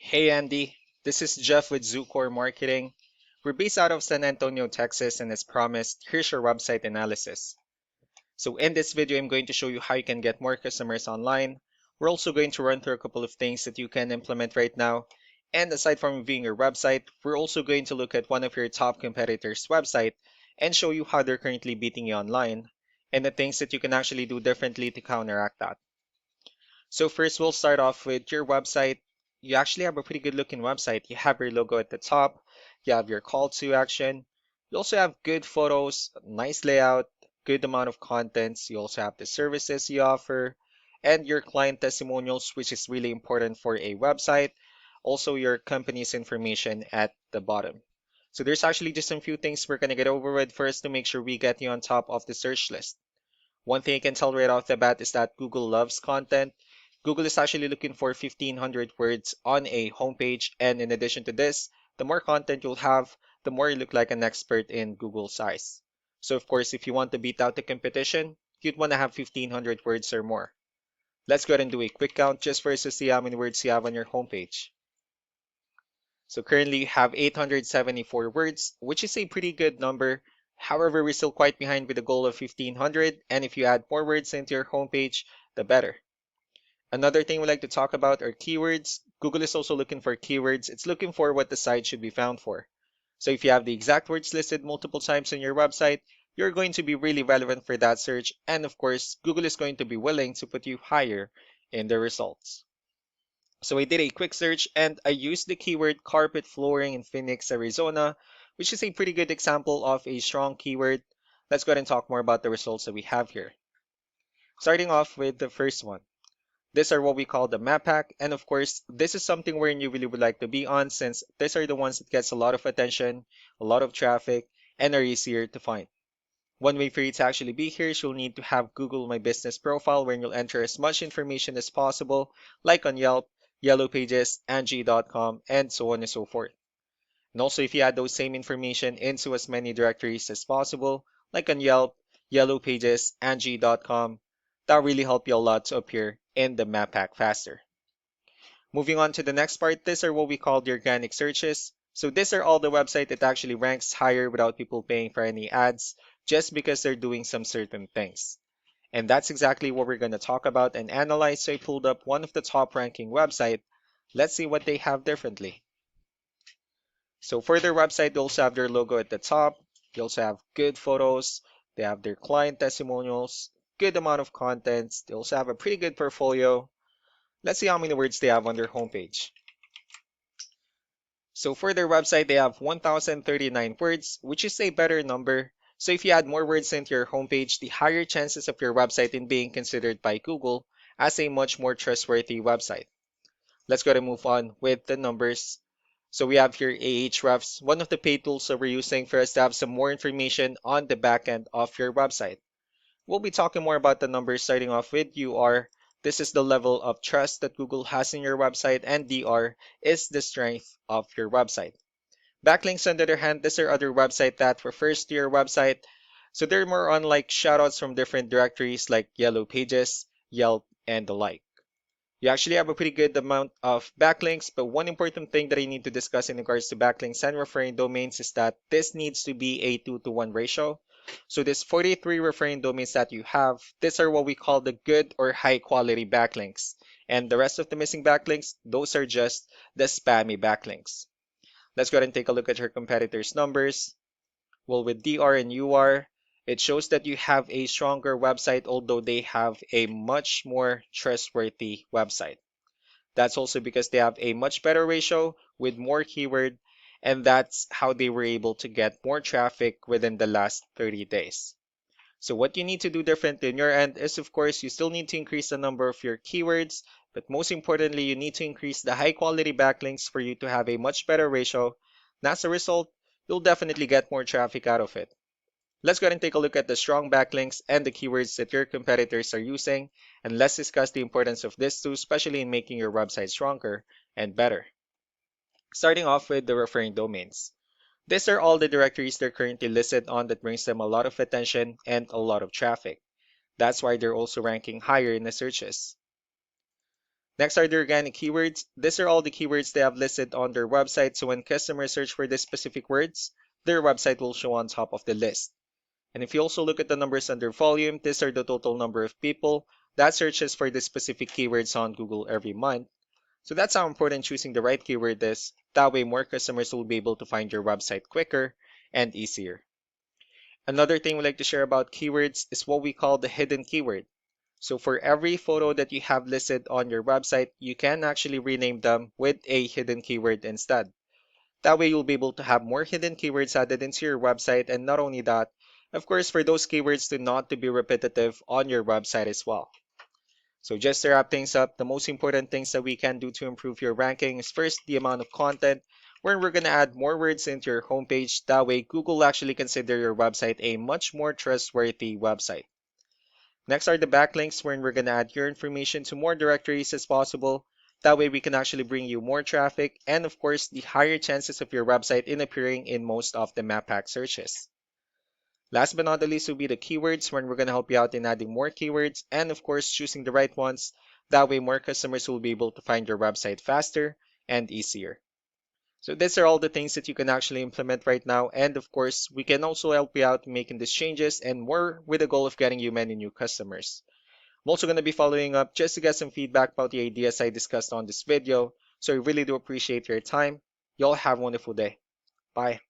Hey Andy, this is Jeff with Zucore Marketing. We're based out of San Antonio, Texas, and as promised, here's your website analysis. So in this video, I'm going to show you how you can get more customers online. We're also going to run through a couple of things that you can implement right now. And aside from reviewing your website, we're also going to look at one of your top competitors' website and show you how they're currently beating you online and the things that you can actually do differently to counteract that. So first we'll start off with your website. You actually have a pretty good looking website. You have your logo at the top, you have your call to action, you also have good photos, nice layout, good amount of contents. You also have the services you offer and your client testimonials, which is really important for a website. Also your company's information at the bottom. So there's actually just some few things we're going to get over with first to make sure we get you on top of the search list. One thing you can tell right off the bat is that Google loves content. Google is actually looking for 1,500 words on a homepage. And in addition to this, the more content you'll have, the more you look like an expert in Google's eyes. So of course, if you want to beat out the competition, you'd want to have 1,500 words or more. Let's go ahead and do a quick count just for us to see how many words you have on your homepage. So currently you have 874 words, which is a pretty good number. However, we're still quite behind with the goal of 1,500, and if you add more words into your homepage, the better. Another thing we like to talk about are keywords. Google is also looking for keywords. It's looking for what the site should be found for. So if you have the exact words listed multiple times on your website, you're going to be really relevant for that search. And of course, Google is going to be willing to put you higher in the results. So I did a quick search and I used the keyword carpet flooring in Phoenix, Arizona, which is a pretty good example of a strong keyword. Let's go ahead and talk more about the results that we have here. Starting off with the first one. These are what we call the map pack. And of course, this is something where you really would like to be on since these are the ones that gets a lot of attention, a lot of traffic, and are easier to find. One way for you to actually be here is you'll need to have Google My Business profile where you'll enter as much information as possible, like on Yelp, Yellow Pages, Angie.com, and so on and so forth. And also if you add those same information into as many directories as possible, like on Yelp, Yellow Pages, Angie.com, that'll really help you a lot to appear in the map pack faster. Moving on to the next part, these are what we call the organic searches. So these are all the website that actually ranks higher without people paying for any ads, just because they're doing some certain things. And that's exactly what we're going to talk about and analyze. So I pulled up one of the top ranking website. Let's see what they have differently. So for their website, they also have their logo at the top. They also have good photos. They have their client testimonials, good amount of contents. They also have a pretty good portfolio. Let's see how many words they have on their homepage. So for their website, they have 1,039 words, which is a better number. So if you add more words into your homepage, the higher chances of your website in being considered by Google as a much more trustworthy website. Let's go to move on with the numbers. So we have here Ahrefs, one of the paid tools that we're using for us to have some more information on the back end of your website. We'll be talking more about the numbers starting off with UR. This is the level of trust that Google has in your website, and DR is the strength of your website. Backlinks, on the other hand, these are other website that refers to your website. So they're more on like shoutouts from different directories like Yellow Pages, Yelp, and the like. You actually have a pretty good amount of backlinks, but one important thing that I need to discuss in regards to backlinks and referring domains is that this needs to be a 2-to-1 ratio. So this 43 referring domains that you have, these are what we call the good or high quality backlinks. And the rest of the missing backlinks, those are just the spammy backlinks. Let's go ahead and take a look at your competitors' numbers. Well, with DR and UR, it shows that you have a stronger website, although they have a much more trustworthy website. That's also because they have a much better ratio with more keyword, and that's how they were able to get more traffic within the last 30 days. So what you need to do differently on your end is, of course, you still need to increase the number of your keywords, but most importantly, you need to increase the high quality backlinks for you to have a much better ratio. And as a result, you'll definitely get more traffic out of it. Let's go ahead and take a look at the strong backlinks and the keywords that your competitors are using, and let's discuss the importance of this too, especially in making your website stronger and better. Starting off with the referring domains. These are all the directories they're currently listed on that brings them a lot of attention and a lot of traffic. That's why they're also ranking higher in the searches. Next are the organic keywords. These are all the keywords they have listed on their website, so when customers search for these specific words, their website will show on top of the list. And if you also look at the numbers under volume, these are the total number of people that searches for the specific keywords on Google every month. So that's how important choosing the right keyword is. That way more customers will be able to find your website quicker and easier. Another thing we like to share about keywords is what we call the hidden keyword. So for every photo that you have listed on your website, you can actually rename them with a hidden keyword instead. That way you'll be able to have more hidden keywords added into your website, and not only that, of course, for those keywords to not to be repetitive on your website as well. So just to wrap things up, the most important things that we can do to improve your ranking is first the amount of content, where we're going to add more words into your homepage. That way Google actually consider your website a much more trustworthy website. Next are the backlinks, wherein we're going to add your information to more directories as possible. That way we can actually bring you more traffic and of course the higher chances of your website in appearing in most of the map pack searches. Last but not the least will be the keywords, wherein we're going to help you out in adding more keywords and of course choosing the right ones. That way more customers will be able to find your website faster and easier. So these are all the things that you can actually implement right now, and of course we can also help you out making these changes and more with the goal of getting you many new customers. I'm also going to be following up just to get some feedback about the ideas I discussed on this video. So I really do appreciate your time. Y'all have a wonderful day. Bye.